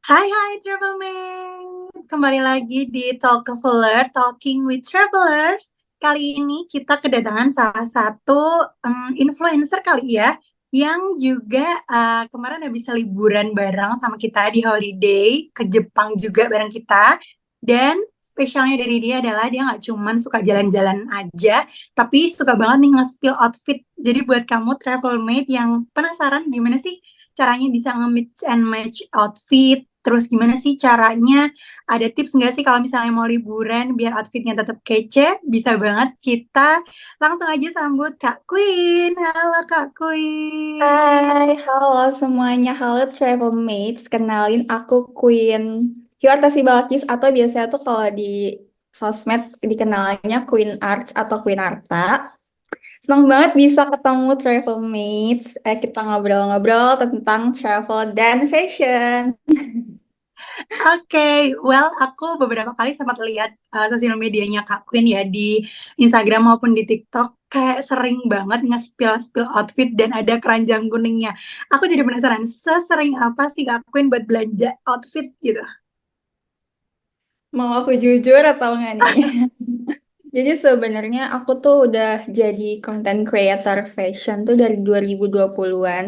Hai Travelmate, kembali lagi di Talkafuler, Talking with Travelers. Kali ini kita kedatangan salah satu influencer kali ya, yang juga kemarin habis liburan bareng sama kita di holiday ke Jepang juga bareng kita. Dan spesialnya dari dia adalah dia nggak cuman suka jalan-jalan aja, tapi suka banget nih nge-spill outfit. Jadi buat kamu Travelmate yang penasaran gimana sih caranya bisa nge-mix and match outfit. Terus gimana sih caranya? Ada tips nggak sih kalau misalnya mau liburan biar outfitnya tetap kece? Bisa banget kita langsung aja sambut Kak Queen. Halo Kak Queen. Hai, halo semuanya. Halo Travel Mates. Kenalin aku Queen Hyartasi Balkis atau biasanya tuh kalau di sosmed dikenalnya Queen Arts atau Queen Arta. Senang banget bisa ketemu Travel Mates. Kita ngobrol-ngobrol tentang travel dan fashion. Oke, well aku beberapa kali sempat lihat sosial medianya Kak Queen ya di Instagram maupun di TikTok kayak sering banget nge-spill outfit dan ada keranjang kuningnya. Aku jadi penasaran, sesering apa sih Kak Queen buat belanja outfit gitu? Mau aku jujur atau nggak nih? Jadi sebenarnya aku tuh udah jadi content creator fashion tuh dari 2020-an.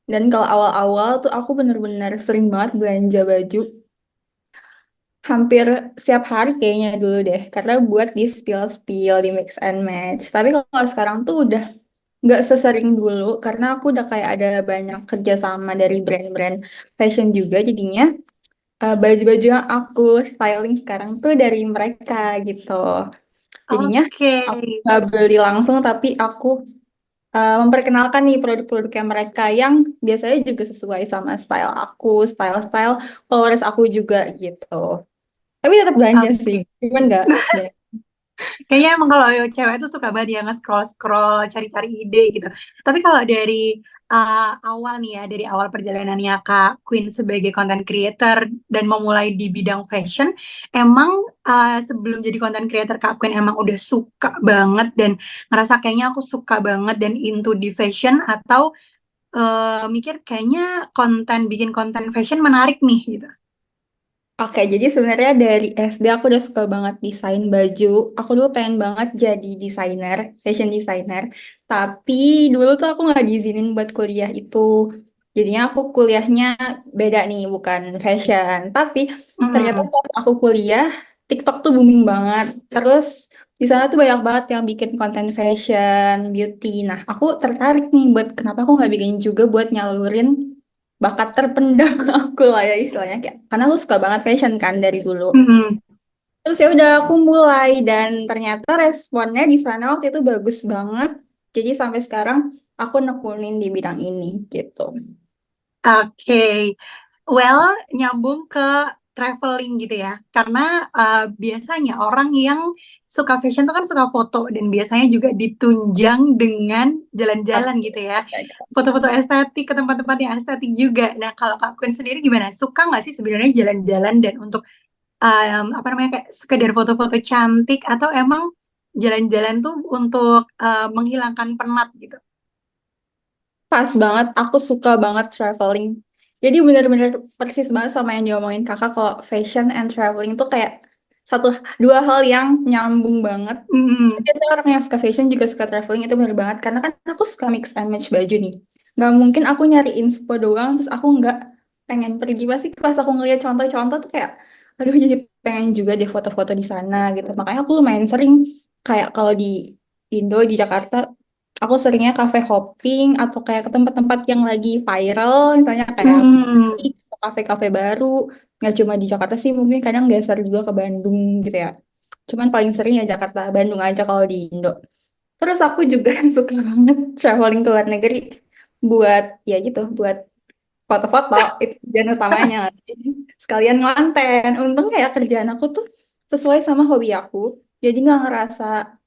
Dan kalau awal-awal tuh aku bener-bener sering banget belanja baju. Hampir setiap hari kayaknya dulu deh. Karena buat di spill-spill, di mix and match. Tapi kalau sekarang tuh udah nggak sesering dulu. Karena aku udah kayak ada banyak kerjasama dari brand-brand fashion juga. Jadinya baju-baju yang aku styling sekarang tuh dari mereka gitu. Jadinya Oke. aku nggak beli langsung tapi aku memperkenalkan nih produk-produknya mereka yang biasanya juga sesuai sama style aku, style-style followers aku juga gitu. Tapi tetap belanja sih, Oke. cuman nggak banyak. Kayaknya emang kalau cewek tuh suka banget ya nge-scroll-scroll, cari-cari ide gitu. Tapi kalau dari awal nih ya, dari awal perjalanannya Kak Queen sebagai content creator dan memulai di bidang fashion, emang sebelum jadi content creator Kak Queen emang udah suka banget dan ngerasa kayaknya aku suka banget dan into di fashion atau mikir kayaknya bikin konten fashion menarik nih gitu. Oke, jadi sebenarnya dari SD aku udah suka banget desain baju. Aku dulu pengen banget jadi desainer, fashion designer. Tapi dulu tuh aku nggak diizinin buat kuliah itu. Jadinya aku kuliahnya beda nih, bukan fashion. Tapi ternyata Mm-mm. pas aku kuliah, TikTok tuh booming banget. Terus di sana tuh banyak banget yang bikin konten fashion, beauty. Nah, aku tertarik nih buat kenapa aku nggak bikin juga buat nyalurin bakat terpendam aku lah ya istilahnya kayak karena aku suka banget fashion kan dari dulu. Mm-mm. Terus ya udah aku mulai dan ternyata responnya di sana waktu itu bagus banget. Jadi sampai sekarang aku nekunin di bidang ini gitu. Oke, well, nyambung ke traveling gitu ya. Karena biasanya orang yang suka fashion tuh kan suka foto dan biasanya juga ditunjang dengan jalan-jalan gitu ya. Foto-foto estetik ke tempat-tempat yang estetik juga. Nah, kalau Kak Queen sendiri gimana? Suka nggak sih sebenarnya jalan-jalan dan untuk apa namanya kayak sekedar foto-foto cantik atau emang jalan-jalan tuh untuk menghilangkan penat gitu? Pas banget, aku suka banget traveling. Jadi bener-bener persis banget sama yang diomongin kakak kalau fashion and traveling itu kayak satu dua hal yang nyambung banget. Mm-mm. Biasanya orang yang suka fashion juga suka traveling itu bener banget karena kan aku suka mix and match baju nih. Nggak mungkin aku nyari inspo doang terus aku nggak pengen pergi pasti pas aku ngeliat contoh-contoh tuh kayak aduh jadi pengen juga deh foto-foto di sana gitu. Makanya aku lumayan sering kayak kalau di Indo di Jakarta aku seringnya cafe hopping atau kayak ke tempat-tempat yang lagi viral misalnya kayak Mm-mm. kafe-kafe baru nggak cuma di Jakarta sih mungkin kadang geser juga ke Bandung gitu ya. Cuman paling sering ya Jakarta, Bandung aja kalau di Indo. Terus aku juga suka banget traveling ke luar negeri buat ya gitu, buat foto-foto itu tujuan utamanya nggak sih? Sekalian ngonten. Untung kayak kerjaan aku tuh sesuai sama hobi aku. Jadi nggak ngerasa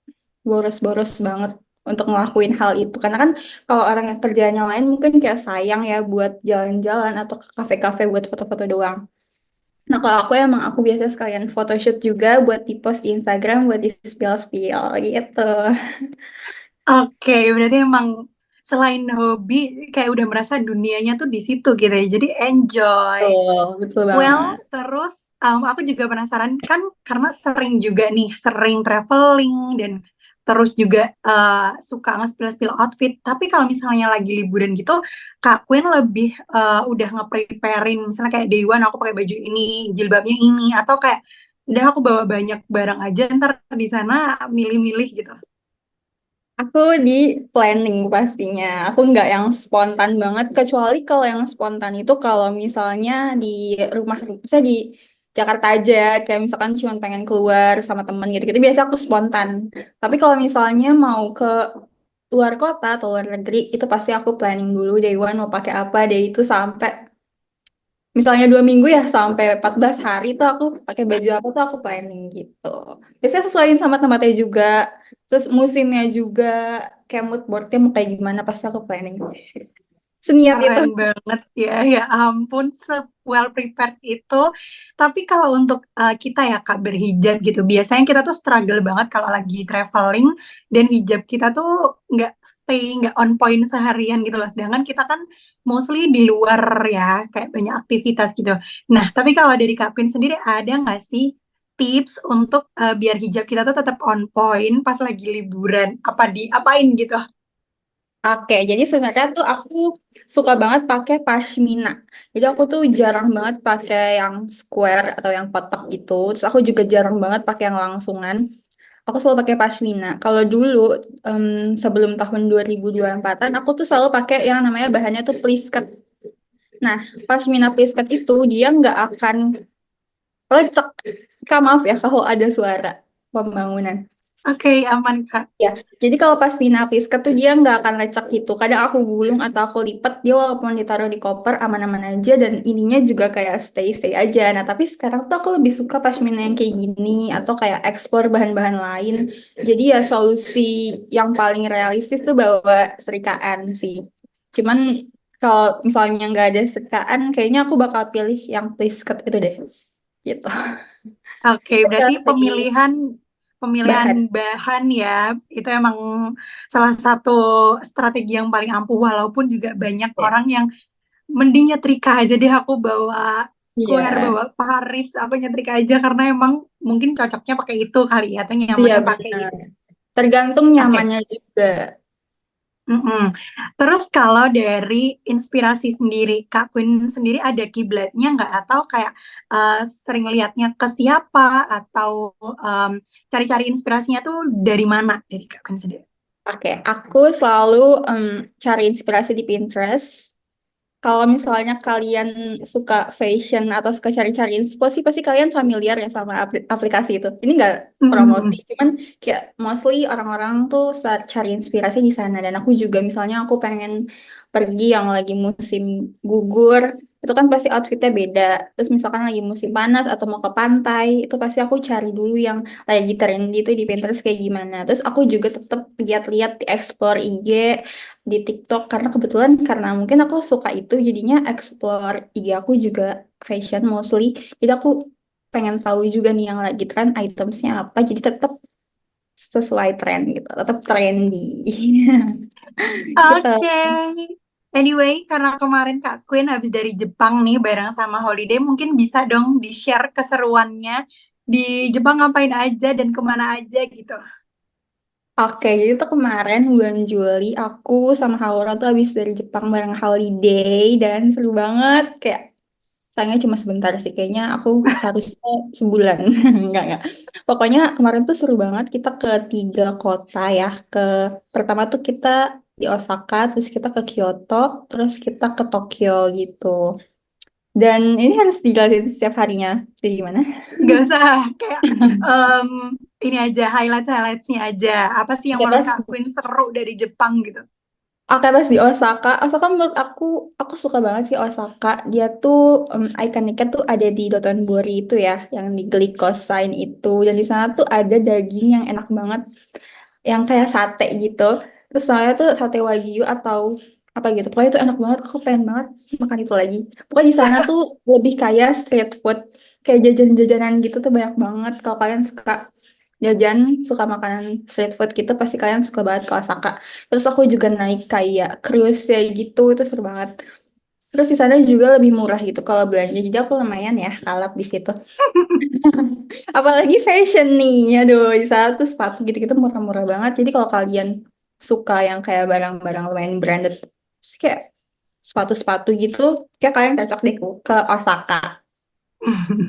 boros-boros banget untuk ngelakuin hal itu. Karena kan kalau orang yang kerjanya lain mungkin kayak sayang ya buat jalan-jalan atau ke kafe-kafe buat foto-foto doang. Nah, kalau aku emang aku biasa sekalian photoshoot juga buat di-post di Instagram buat di spill-spill gitu. Oke, berarti emang selain hobi kayak udah merasa dunianya tuh di situ gitu ya. Jadi enjoy. Betul, betul Well, banget. terus aku juga penasaran kan karena sering juga nih, sering traveling dan terus juga suka nge-spill-spill outfit. Tapi kalau misalnya lagi liburan gitu, Kak Queen lebih udah nge-preparein, misalnya kayak day one aku pakai baju ini, jilbabnya ini, atau kayak udah aku bawa banyak barang aja, ntar di sana milih-milih gitu. Aku di planning pastinya. Aku nggak yang spontan banget, kecuali kalau yang spontan itu kalau misalnya di rumah, saya di Jakarta aja, kayak misalkan cuma pengen keluar sama temen gitu-gitu, biasa aku spontan. Tapi kalau misalnya mau ke luar kota atau luar negeri, itu pasti aku planning dulu day one mau pakai apa, day itu sampai misalnya 2 minggu ya sampai 14 hari tuh aku pakai baju apa tuh aku planning gitu. Biasanya sesuaiin sama tempatnya juga, terus musimnya juga, kayak mood boardnya mau kayak gimana pasti aku planning. Seniat itu. Keren banget ya, ya ampun, well prepared itu. Tapi kalau untuk kita ya Kak berhijab gitu, biasanya kita tuh struggle banget kalau lagi traveling dan hijab kita tuh nggak stay, nggak on point seharian gitu loh. Sedangkan kita kan mostly di luar ya, kayak banyak aktivitas gitu. Nah, tapi kalau dari Kak Queen sendiri ada nggak sih tips untuk biar hijab kita tuh tetap on point pas lagi liburan? Apa diapain gitu? Oke, jadi sebenarnya tuh aku suka banget pakai pashmina. Jadi aku tuh jarang banget pakai yang square atau yang kotak gitu. Terus aku juga jarang banget pakai yang langsungan. Aku selalu pakai pashmina. Kalau dulu em, sebelum tahun 2024-an aku tuh selalu pakai yang namanya bahannya tuh plisket. Nah, pashmina plisket itu dia nggak akan lecek. Kak, maaf ya kalau ada suara pembangunan. Oke, aman Kak. Ya, jadi kalau pas plisket tuh dia nggak akan lecek gitu. Kadang aku gulung atau aku lipat, dia walaupun ditaruh di koper aman-aman aja dan ininya juga kayak stay-stay aja. Nah, tapi sekarang tuh aku lebih suka pashmina yang kayak gini atau kayak explore bahan-bahan lain. Jadi ya solusi yang paling realistis tuh bawa serikaan sih. Cuman kalau misalnya nggak ada serikaan, kayaknya aku bakal pilih yang plisket itu deh. Gitu. Oke, berarti Itu sih pemilihan pemilihan bahan. bahan ya itu emang salah satu strategi yang paling ampuh walaupun juga banyak Ya. orang yang mending nyetrika aja deh aku bawa square Iya, bawa Paris aku nyetrika aja karena emang mungkin cocoknya pakai itu kali ya atau iya nyamannya pakai benar. itu. Tergantung Oke. nyamannya juga. Mm-mm. Terus kalau dari inspirasi sendiri, Kak Queen sendiri ada kiblatnya nggak? Atau kayak sering lihatnya ke siapa? Atau em, cari-cari inspirasinya tuh dari mana dari Kak Queen sendiri? Oke, aku selalu cari inspirasi di Pinterest. Kalau misalnya kalian suka fashion atau suka cari-cari inspo sih pasti kalian familiar ya sama aplikasi itu. Ini nggak promosi, Mm-mm. cuman kayak mostly orang-orang tuh cari inspirasi di sana. Dan aku juga misalnya aku pengen pergi yang lagi musim gugur, itu kan pasti outfitnya beda. Terus misalkan lagi musim panas atau mau ke pantai, itu pasti aku cari dulu yang lagi trendy itu di Pinterest kayak gimana. Terus aku juga tetap lihat-lihat di explore IG di TikTok karena kebetulan karena mungkin aku suka itu jadinya explore IG aku juga fashion mostly. Jadi aku pengen tahu juga nih yang lagi tren itemsnya apa. Jadi tetap sesuai tren gitu, tetap trendy. Gitu. Oke. Anyway, karena kemarin Kak Queen habis dari Jepang nih bareng sama Holiday, mungkin bisa dong di-share keseruannya di Jepang ngapain aja dan kemana aja gitu. Oke, jadi tuh kemarin bulan Juli aku sama Haura tuh habis dari Jepang bareng holiday dan seru banget. Kayak sayangnya cuma sebentar sih, kayaknya aku harusnya sebulan. Enggak. Pokoknya kemarin tuh seru banget, kita ke 3 kota ya. Pertama tuh kita di Osaka, terus kita ke Kyoto, terus kita ke Tokyo gitu. Dan ini harus dijelasin setiap harinya. Jadi gimana? Nggak usah kayak em, ini aja highlights-highlightsnya aja. Apa sih yang Oke, menurut pas Kak Queen seru dari Jepang gitu? Oke, pas di Osaka, Osaka menurut aku suka banget sih Osaka. Dia tuh ikoniknya tuh ada di Dotonbori itu ya, yang di Glycosine itu. Dan di sana tuh ada daging yang enak banget, yang kayak sate gitu. Terus saya tuh sate wagyu atau apa gitu. Pokoknya itu enak banget. Aku pengen banget makan itu lagi. Pokoknya di sana tuh lebih kayak street food, kayak jajan-jajanan gitu tuh banyak banget. Kalau kalian suka jajan, suka makanan street food gitu, pasti kalian suka banget ke Osaka. Terus aku juga naik kayak cruise ya gitu, itu seru banget. Terus di sana juga lebih murah gitu kalau belanja, jadi aku lumayan ya kalap di situ. Apalagi fashion nih, aduh di sana tuh sepatu gitu-gitu murah-murah banget. Jadi kalau kalian suka yang kayak barang-barang lumayan branded, kayak sepatu-sepatu gitu, kayak kalian cocok deh ke Osaka.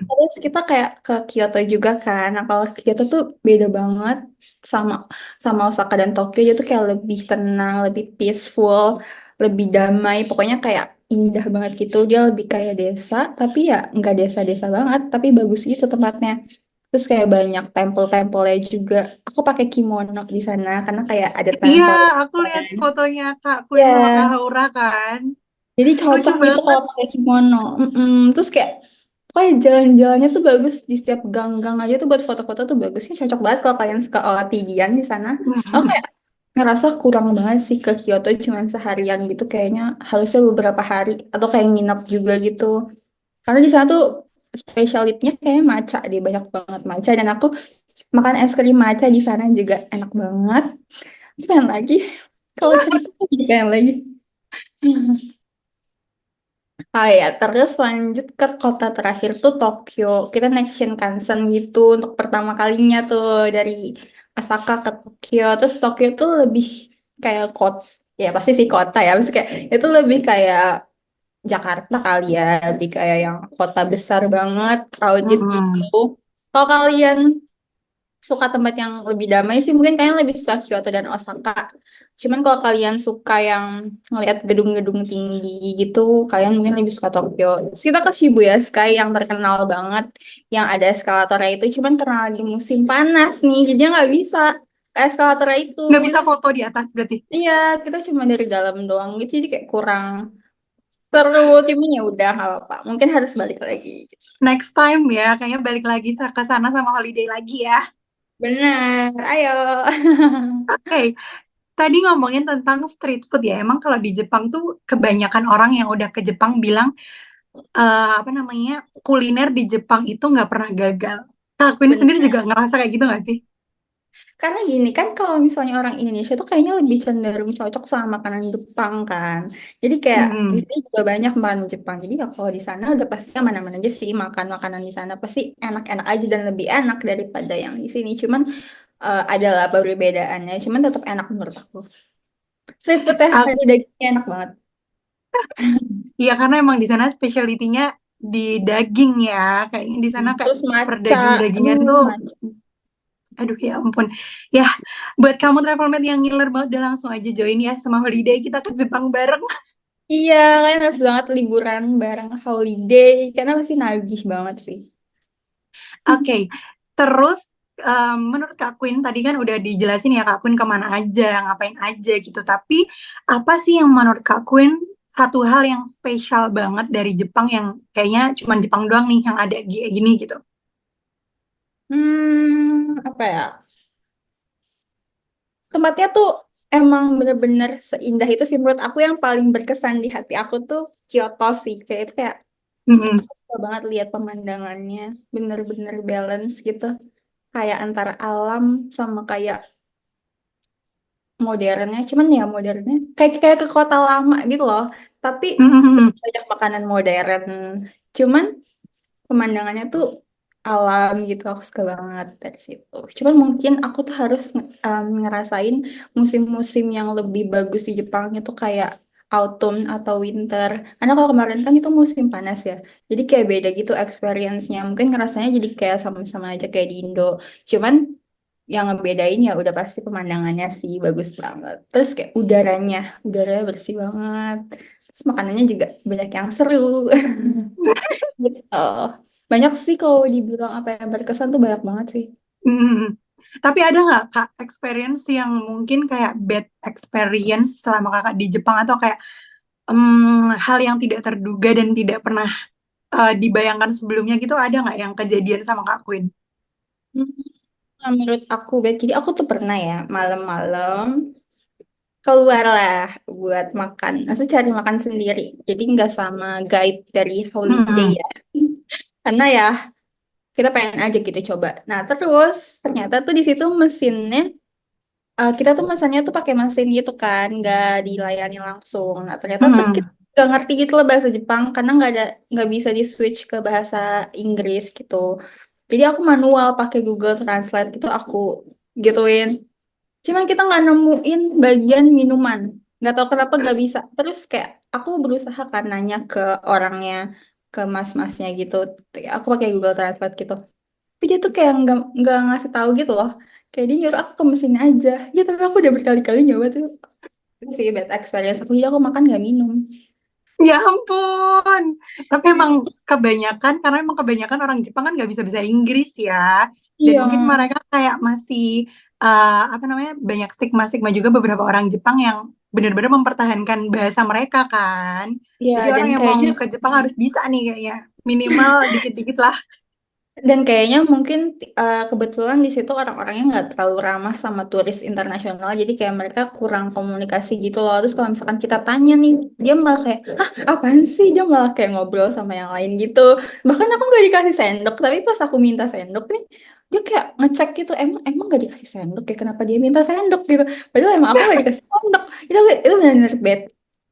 Terus kita kayak ke Kyoto juga kan. Nah, kalau Kyoto tuh beda banget sama sama Osaka dan Tokyo. Dia tuh kayak lebih tenang, lebih peaceful, lebih damai. Pokoknya kayak indah banget gitu. Dia lebih kayak desa, tapi ya nggak desa-desa banget, tapi bagus gitu tempatnya. Terus kayak banyak tempel-tempelnya juga. Aku pakai kimono di sana karena kayak ada Iya, tempel. aku lihat fotonya Kak Queen sama Kak Ya, Haura kan. jadi Lucu cocok gitu banget. kalau pakai kimono. Mm-mm. Terus kayak pokoknya jalan-jalannya tuh bagus di setiap gang-gang aja tuh buat foto-foto tuh bagusnya cocok banget kalau kalian suka OOTD-an di sana. Aku kayak ngerasa kurang banget sih ke Kyoto cuman seharian gitu kayaknya harusnya beberapa hari atau kayak nginep juga gitu. Karena di sana tuh spesialitnya kayaknya matcha deh banyak banget matcha dan aku makan es krim matcha di sana juga enak banget. Pengen lagi. Kalau cerita jadi pengen lagi. Oh ya, terus lanjut ke kota terakhir tuh Tokyo. Kita naik Shinkansen gitu untuk pertama kalinya tuh dari Osaka ke Tokyo. Terus Tokyo tuh lebih kayak kota, ya pasti sih kota ya. Maksudnya kayak itu lebih kayak Jakarta kali ya, lebih kayak yang kota besar banget, crowded gitu. Mm-mm. Kalau kalian suka tempat yang lebih damai sih mungkin kalian lebih suka Kyoto dan Osaka. Cuman kalau kalian suka yang ngeliat gedung-gedung tinggi gitu, kalian mungkin lebih suka Tokyo. Terus kita ke Shibuya Sky yang terkenal banget, yang ada eskalatornya itu. Cuman karena lagi musim panas nih, jadinya nggak bisa ke eskalatornya itu. Nggak bisa foto di atas berarti. Iya, kita cuma dari dalam doang gitu, jadi kayak kurang seru. Cuman ya udah nggak apa-apa. Mungkin harus balik lagi. Next time ya, kayaknya balik lagi ke sana sama holiday lagi ya. Benar, ayo. Oke, tadi ngomongin tentang street food ya. Emang kalau di Jepang tuh kebanyakan orang yang udah ke Jepang bilang apa namanya kuliner di Jepang itu nggak pernah gagal. Kak Queen sendiri Benar. juga ngerasa kayak gitu nggak sih? Karena gini kan kalau misalnya orang Indonesia tuh kayaknya lebih cenderung cocok sama makanan Jepang kan. Jadi kayak di Mm-mm. sini juga banyak makanan Jepang. Jadi ya kalau di sana udah pasti mana-mana aja sih makan makanan di sana pasti enak-enak aja dan lebih enak daripada yang di sini. Cuman adalah perbedaannya. Cuman tetap enak menurut aku. Street food teh Ah, ada dagingnya enak banget. iya karena emang di sana specialty-nya di daging ya. Kayaknya di sana kayak Terus matcha, perdaging-dagingan aduh tuh, matcha. aduh ya ampun. Ya, buat kamu travelmate yang ngiler banget udah langsung aja join ya sama holiday kita ke Jepang bareng. Iya, kalian harus banget liburan bareng holiday karena pasti nagih banget sih. Oke, terus menurut Kak Queen tadi kan udah dijelasin ya Kak Queen kemana aja, ngapain aja gitu. Tapi apa sih yang menurut Kak Queen satu hal yang spesial banget dari Jepang yang kayaknya cuma Jepang doang nih yang ada gini gitu? Apa ya? Tempatnya tuh emang bener-bener seindah itu sih menurut aku yang paling berkesan di hati aku tuh Kyoto sih. Kayak itu kayak Mm-mm. aku suka banget lihat pemandangannya. Bener-bener balance gitu. Kayak antara alam sama kayak modernnya. Cuman ya modernnya kayak kayak ke kota lama gitu loh. Tapi Mm-mm. banyak makanan modern. Cuman pemandangannya tuh alam gitu aku suka banget dari situ. Cuman mungkin aku tuh harus ngerasain musim-musim yang lebih bagus di Jepang itu kayak autumn atau winter. Karena kalau kemarin kan itu musim panas ya. Jadi kayak beda gitu experience-nya. Mungkin ngerasanya jadi kayak sama-sama aja kayak di Indo. Cuman yang ngebedain ya udah pasti pemandangannya sih bagus banget. Terus kayak udaranya bersih banget. Terus makanannya juga banyak yang seru. Gitu. Banyak sih kalau dibilang apa yang berkesan tuh banyak banget sih. Mm-mm. Tapi ada nggak Kak experience yang mungkin kayak bad experience selama Kakak di Jepang atau kayak hal yang tidak terduga dan tidak pernah dibayangkan sebelumnya gitu ada nggak yang kejadian sama Kak Queen? Hmm, menurut aku, Bet, jadi aku tuh pernah ya malam-malam keluar lah buat makan. Aku cari makan sendiri. Jadi nggak sama guide dari holiday Mm-mm. ya. Karena ya kita pengen aja gitu coba. Nah terus ternyata tuh di situ mesinnya, kita tuh mesennya tuh pakai mesin gitu kan, nggak dilayani langsung. Nah ternyata tuh kita Mm-mm. nggak ngerti gitu loh bahasa Jepang karena nggak bisa di switch ke bahasa Inggris gitu. Jadi aku manual pakai Google Translate gitu aku gituin. Cuman kita nggak nemuin bagian minuman. Nggak tahu kenapa nggak bisa. Terus kayak aku berusaha kan nanya ke orangnya, ke mas-masnya gitu. Aku pakai Google Translate gitu. Tapi dia tuh kayak nggak ngasih tahu gitu loh. Kayak dia nyuruh aku ke mesin aja. Ya tapi aku udah berkali-kali nyoba tuh. Itu sih bad experience aku. Jadi aku makan nggak minum. Ya ampun. Tapi emang kebanyakan, karena emang kebanyakan orang Jepang kan nggak bisa bahasa Inggris ya. Dan Iya, mungkin mereka kayak masih, apa namanya, banyak stigma-stigma juga beberapa orang Jepang yang benar-benar mempertahankan bahasa mereka kan. iya Jadi dan orang yang mau kayaknya ke Jepang harus bisa nih kayaknya. Minimal dikit-dikit lah. Mungkin kebetulan di situ orang-orangnya nggak terlalu ramah sama turis internasional, jadi kayak mereka kurang komunikasi gitu loh. Terus kalau misalkan kita tanya nih, dia malah kayak, hah apaan sih? Dia malah kayak ngobrol sama yang lain gitu. Bahkan aku nggak dikasih sendok, tapi pas aku minta sendok nih, dia kayak ngecek gitu, emang emang nggak dikasih sendok ya? Kenapa dia minta sendok gitu? Padahal emang aku nggak dikasih sendok. Itu benar-benar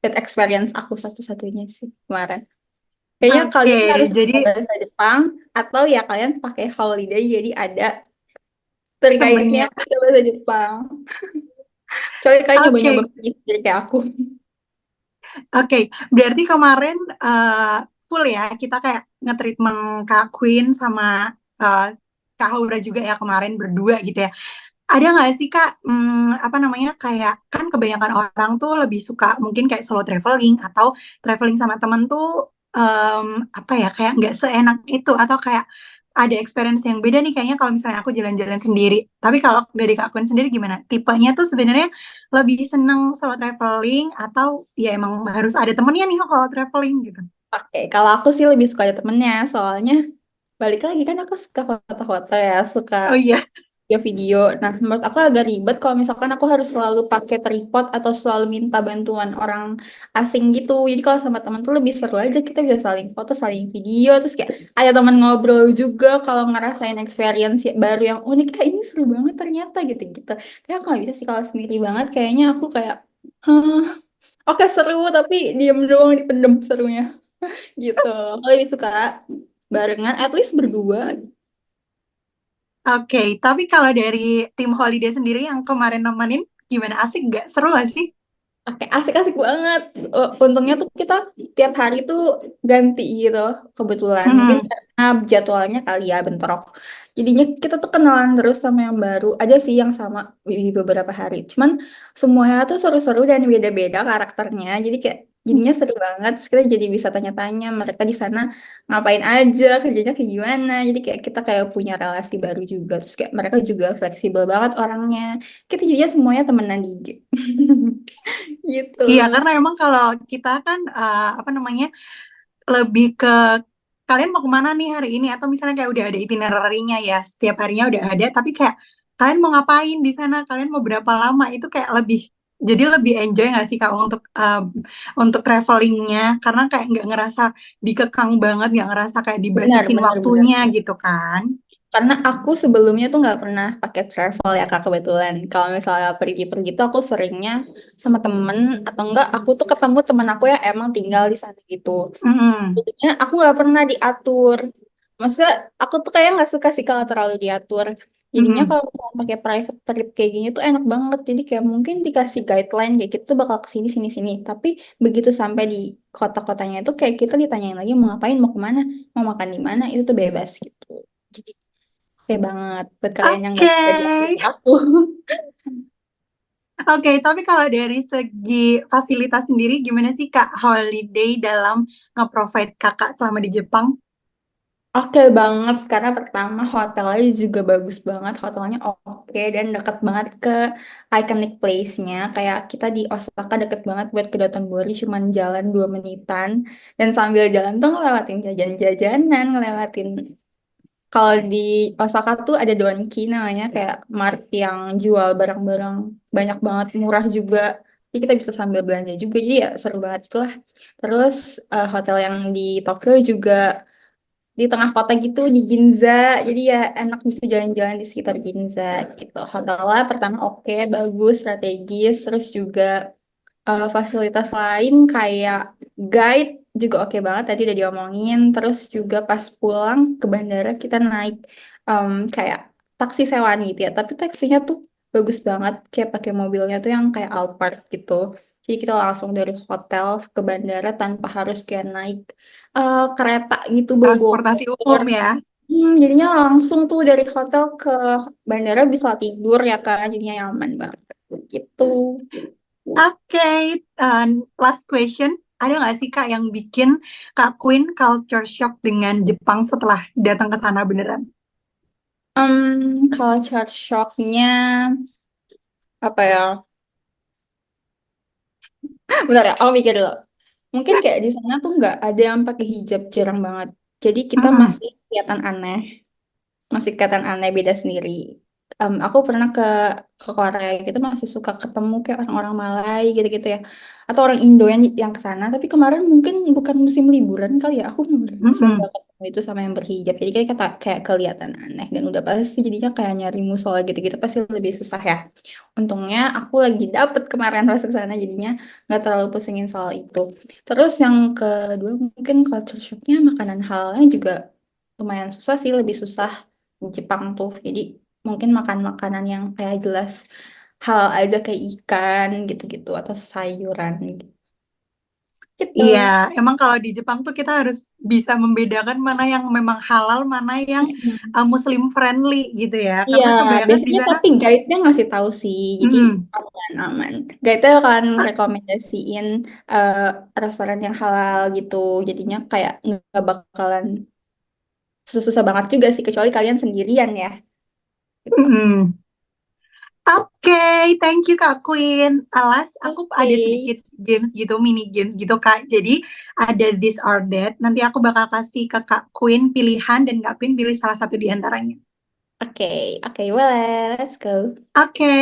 bad experience aku satu-satunya sih kemarin. Kayaknya Oke, kalian harus jadi belajar bahasa Jepang atau ya kalian pakai holiday jadi ada tour guide-nya temennya. pakai bahasa Jepang. Coba kalian nyoba-nyoba Oke, jadi kayak aku. oke. Berarti kemarin full ya kita kayak nge-treatment Kak Queen sama eh, Kak Haura juga ya kemarin berdua gitu ya. Ada nggak sih Kak, apa namanya, kayak kan kebanyakan orang tuh lebih suka mungkin kayak solo traveling atau traveling sama temen tuh, em, apa ya, kayak nggak seenak itu atau kayak ada experience yang beda nih kayaknya kalau misalnya aku jalan-jalan sendiri. Tapi kalau dari Kak Kun sendiri gimana? Tipenya tuh sebenarnya lebih seneng solo traveling atau ya emang harus ada temennya nih kalau traveling gitu? Oke, kalau aku sih lebih suka ada temennya, soalnya balik lagi kan aku suka foto-foto ya, suka Oh iya. video. Nah, menurut aku agak ribet kalau misalkan aku harus selalu pakai tripod atau selalu minta bantuan orang asing gitu. Jadi kalau sama teman tuh lebih seru aja, kita bisa saling foto, saling video, terus kayak ada teman ngobrol juga kalau ngerasain experience baru yang unik. Ah, ini seru banget ternyata gitu-gitu. Tapi aku nggak bisa sih kalau sendiri banget. Kayaknya aku kayak, hah, oke seru tapi diem doang dipendem serunya gitu. Aku lebih suka barengan, at least berdua. Oke, tapi kalau dari tim Holiday sendiri yang kemarin nemenin, gimana? Asik nggak? Seru nggak sih? Oke, asik-asik banget. Untungnya tuh kita tiap hari tuh ganti gitu, kebetulan. Mungkin Hmm. karena jadwalnya kali ya bentrok. Jadinya kita tuh kenalan terus sama yang baru. Ada sih yang sama di beberapa hari. Cuman semuanya tuh seru-seru dan beda-beda karakternya. Jadi kayak jadinya seru banget. Terus kita jadi bisa tanya-tanya mereka di sana ngapain aja, kerjanya kayak gimana. Jadi kayak kita kayak punya relasi baru juga. Terus kayak mereka juga fleksibel banget orangnya. Kita jadinya semuanya temenan di IG. Gitu. Iya, karena emang kalau kita kan, apa namanya, lebih ke kalian mau kemana nih hari ini atau misalnya kayak udah ada itinerary-nya ya, setiap harinya udah ada, tapi kayak kalian mau ngapain di sana, kalian mau berapa lama, itu kayak lebih, jadi lebih enjoy nggak sih Kak untuk travelingnya, karena kayak nggak ngerasa dikekang banget, nggak ngerasa kayak Benar, dibatasin benar, benar. waktunya gitu kan. Karena aku sebelumnya tuh nggak pernah pakai travel ya Kak kebetulan. Kalau misalnya pergi-pergi tuh aku seringnya sama temen atau enggak aku tuh ketemu temen aku yang emang tinggal di sana gitu. Mm-mm. Jadinya aku nggak pernah diatur. Maksudnya aku tuh kayak nggak suka sih kalau terlalu diatur. Jadinya Mm-mm. kalau misalnya pakai private trip kayak gini tuh enak banget. Jadi kayak mungkin dikasih guideline kayak gitu tuh bakal ke sini sini sini. Tapi begitu sampai di kota-kotanya itu kayak kita ditanyain lagi mau ngapain, mau kemana, mau makan di mana itu tuh bebas gitu. Jadi oke banget buat kalian yang nggak Oke. suka diatur aku. Oke, tapi kalau dari segi fasilitas sendiri, gimana sih Kak Holiday dalam nge-provide Kakak selama di Jepang? Oke banget karena pertama hotelnya juga bagus banget, hotelnya oke dan deket banget ke iconic place-nya. Kayak kita di Osaka deket banget buat ke Dotonbori cuman jalan 2 menitan dan sambil jalan tuh ngelewatin jajan-jajanan, ngelewatin kalau di Osaka tuh ada Donki namanya kayak mart yang jual barang-barang banyak banget murah juga. Jadi kita bisa sambil belanja juga. Jadi ya seru banget lah. Terus hotel yang di Tokyo juga di tengah kota gitu di Ginza. Jadi ya enak bisa jalan-jalan di sekitar Ginza gitu. Hotelnya pertama oke, bagus, strategis, terus juga fasilitas lain kayak guide juga oke banget tadi udah diomongin. Terus juga pas pulang ke bandara kita naik kayak taksi sewaan gitu ya. Tapi taksinya tuh bagus banget kayak pakai mobilnya tuh yang kayak Alphard gitu. Jadi kita langsung dari hotel ke bandara tanpa harus kayak naik kereta gitu Transportasi Bogor. umum ya. Jadinya langsung tuh dari hotel ke bandara bisa tidur ya kan, jadinya nyaman banget gitu. Oke, last question. Ada nggak sih Kak yang bikin Kak Queen culture shock dengan Jepang setelah datang ke sana beneran? Culture shocknya apa ya? Bentar ya, aku mikir dulu. Mungkin kayak di sana tuh nggak ada yang pakai hijab, jarang banget. Jadi kita Mm-mm. masih kelihatan aneh. Masih kelihatan aneh beda sendiri. Aku pernah ke Korea gitu masih suka ketemu kayak orang-orang Malay gitu-gitu ya, atau orang Indo yang ke sana. Tapi kemarin mungkin bukan musim liburan kali ya, aku bener-bener sering Mm-mm. gak ketemu itu sama yang berhijab. Jadi kayak kelihatan aneh dan udah pasti jadinya kayak nyari musola gitu-gitu pasti lebih susah ya. Untungnya aku lagi dapet kemarin pas ke sana jadinya nggak terlalu pusingin soal itu. Terus yang kedua mungkin culture shocknya makanan halalnya juga lumayan susah sih, lebih susah di Jepang tuh. Jadi mungkin makan makanan yang kayak jelas halal aja kayak ikan gitu-gitu atau sayuran gitu. Iya, Gitu. emang kalau di Jepang tuh kita harus bisa membedakan mana yang memang halal, mana yang Mm-mm. Muslim friendly gitu ya. Iya, Karena kebanyakan di biasanya sana, tapi guide-nya ngasih tahu sih, jadi mm-mm. aman-aman. Guide-nya akan rekomendasiin eh, restoran yang halal gitu, jadinya kayak nggak bakalan susah-susah banget juga sih, kecuali kalian sendirian ya. Gitu. Mm-mm. Oke, thank you Kak Queen. Alas, aku Oke, ada sedikit games gitu, mini games gitu Kak. Jadi ada this or that. Nanti aku bakal kasih ke Kak Queen pilihan dan Kak Queen pilih salah satu di antaranya. oke, oke, boleh, let's go. Oke,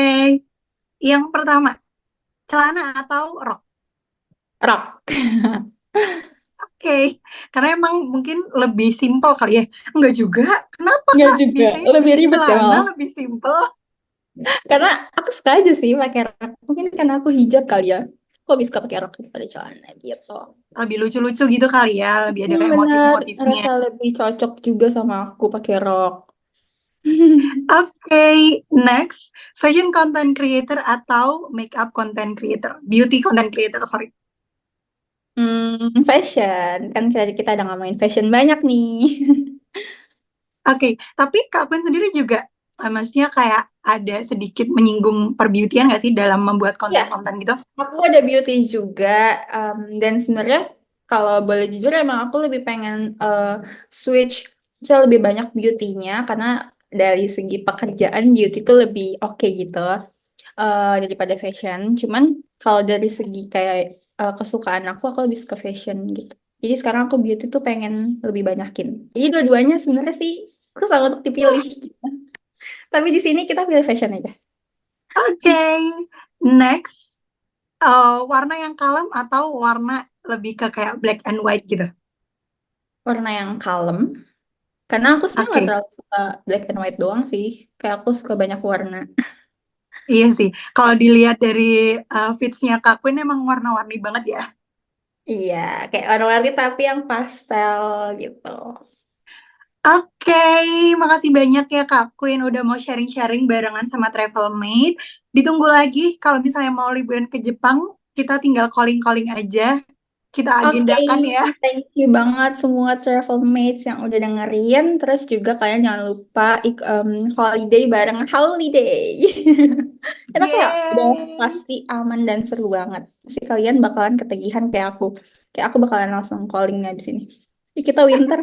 yang pertama, celana atau rok? Rock. Oke, karena emang mungkin lebih simpel kali ya. Enggak juga, kenapa Nggak Kak? juga, Biasanya lebih ribet ya celana malah. lebih simpel, Karena aku suka aja sih pakai rok. Mungkin karena aku hijab kali ya. Aku lebih suka pakai rok daripada celana gitu. lebih lucu-lucu gitu kali ya, lebih ada kayak Bener, motif-motifnya. rasa lebih cocok juga sama aku pakai rok. Oke, next. Fashion content creator atau makeup content creator? Beauty content creator, sorry. Fashion. Kan tadi kita udah ngomongin fashion banyak nih. Oke, tapi Kak Queen sendiri juga, maksudnya kayak ada sedikit menyinggung perbeautyan nggak sih dalam membuat Ya, konten-konten gitu? aku ada beauty juga. Dan sebenarnya kalau boleh jujur emang aku lebih pengen switch bisa lebih banyak beauty-nya karena dari segi pekerjaan beauty itu lebih oke gitu daripada fashion. Cuman kalau dari segi kayak kesukaan aku lebih suka fashion gitu. Jadi sekarang aku beauty tuh pengen lebih banyakin. Jadi dua-duanya sebenarnya sih aku sama untuk dipilih. Tapi di sini kita pilih fashion aja. Oke, next. Warna yang kalem atau warna lebih ke kayak black and white gitu? Warna yang kalem. Karena aku sebenarnya nggak Oke, terlalu suka black and white doang sih. Kayak aku suka banyak warna. iya sih. Kalau dilihat dari fitsnya Kak Queen emang warna-warni banget ya. Iya, kayak warna-warni tapi yang pastel gitu. Oke, makasih banyak ya Kak Queen udah mau sharing-sharing barengan sama Travelmate. Ditunggu lagi kalau misalnya mau liburan ke Jepang, kita tinggal calling-calling aja. Kita Oke, agendakan ya. thank you banget semua travel mates yang udah dengerin. Terus juga kalian jangan lupa holiday bareng holiday. Karena kayak udah Yeay. pasti aman dan seru banget. Pasti kalian bakalan ketagihan kayak aku. Kayak aku bakalan langsung calling di sini. Yuk kita winter.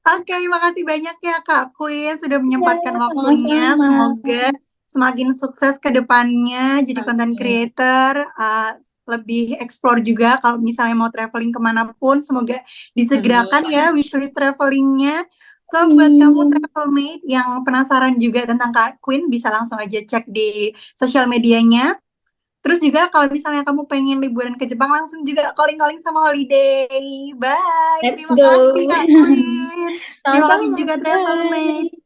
Oke, makasih banyak ya Kak Queen sudah Ya, menyempatkan waktunya. sama-sama. Semoga semakin sukses ke depannya jadi content Amin. creator, lebih explore juga kalau misalnya mau traveling kemanapun. Semoga disegerakan Amin. ya wishlist travelingnya. So, buat kamu Amin. travelmate yang penasaran juga tentang Kak Queen, bisa langsung aja cek di sosial medianya. Terus juga kalau misalnya kamu pengen liburan ke Jepang langsung juga calling-calling sama Holiday. Bye. Let's Terima kasih go. Kak Queen. Terima kasih Sama-sama. juga Travel Mate. Bye.